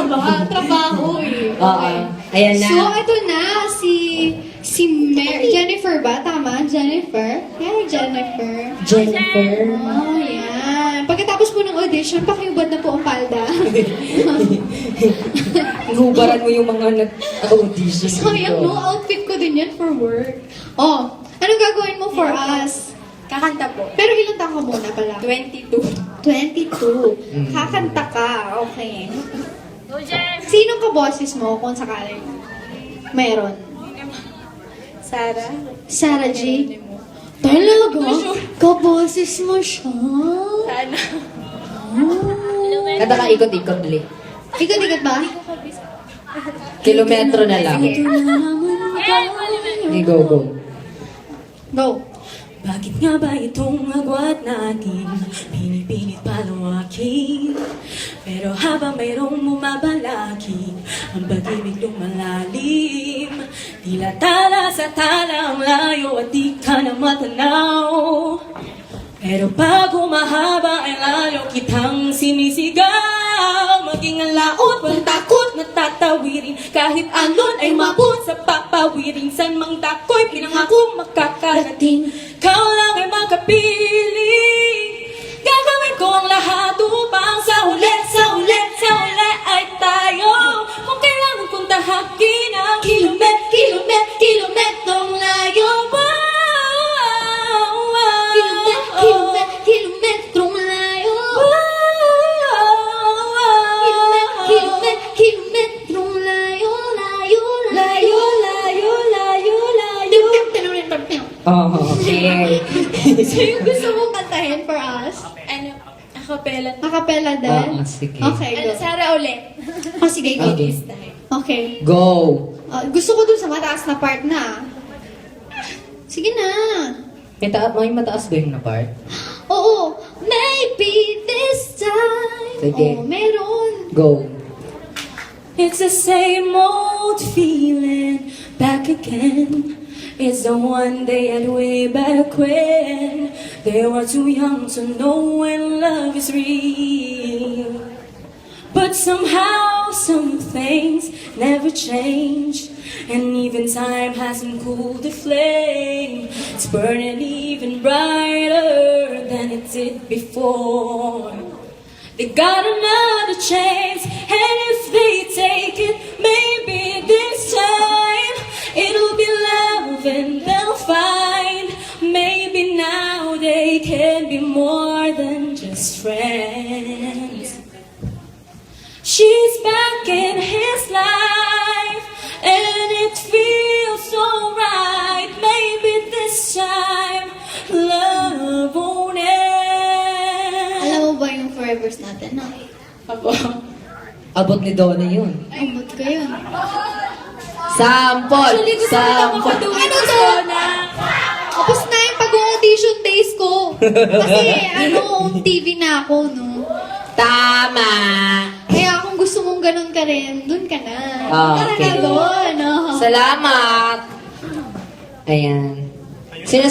ba? Trabaho eh. Oo. Ayan na. So, ito na, si Jennifer ba? Tama? Jennifer? Yeah, Jennifer. Jennifer. Oh, yan. Pagkatapos po ng audition, pakiubad na po ang palda. Hubaran mo yung mga nag-audition Sayang, no? Outfit ko din yan for work. Oh, anong gagawin mo for us? Kakanta po. Pero ilang taon ka muna pala? 22. 22. Kakanta ka. Okay. Sinong kaboses mo kung sakali? Meron. Sarah. Sarah G? Talaga? Kaboses mo siya? Sana. Kata ka ikot-ikot ulit. Ikot-ikot ba? Kilometro na lang. Hindi, go, go. Go. Bakit nga ba itong agwat natin pinipilit palawakin? Pero habang mayroong bumabalaki ang pag-ibig lumalalim, tila tala sa tala ang layo at di ka na matanaw. Pero pag humahaba ay lalo kitang sinisigaw. Maging ang laot, walang takot na tatawirin. Kahit anon ay mabot sa papawirin. San mang tako'y pinangakong makakarating. Kau lang ay makapili. Gagawin ko ang lahat upang sa uli, sa uli, sa uli ay tayo. Kung kailangan kong tahakin ang kilometrong layo. Kilometrong layo. Kilometrong layo, layo, layo, layo, layo, layo. Oh, okay. So yung gusto mong kantahin for us? Ano? Acapella. Acapella din? Oo, sige. Okay, go. Sarah ulit. Oh, sige, go. Okay. Okay. Go. Gusto ko dun sa mataas na part na. Sige na. May mataas ba yung na part? Oo. Maybe this time. Sige. Oh, meron. Go. It's the same old feeling back again. It's the one they had way back when they were too young to know when love is real. But somehow some things never change, and even time hasn't cooled the flame. It's burning even brighter than it did before. They got another chance, and if they take it, maybe this time it'll be love and they'll find maybe now they can be more than just friends. She's back in his life, and it feels so right. Maybe this time love won't end. Alam mo ba yung forevers natin, no? Abo. Abot ni Donna yun. Abot ko yun. Sampol! Actually, gusto ko na Sampol! makaduwi Ano ko to? na. Tapos na yung pag-audition days ko. Kasi, TV na ako, no? Tama! Kaya kung gusto mong ganun ka rin, dun ka na. Tara Okay. na doon. Salamat! Ayan. Sino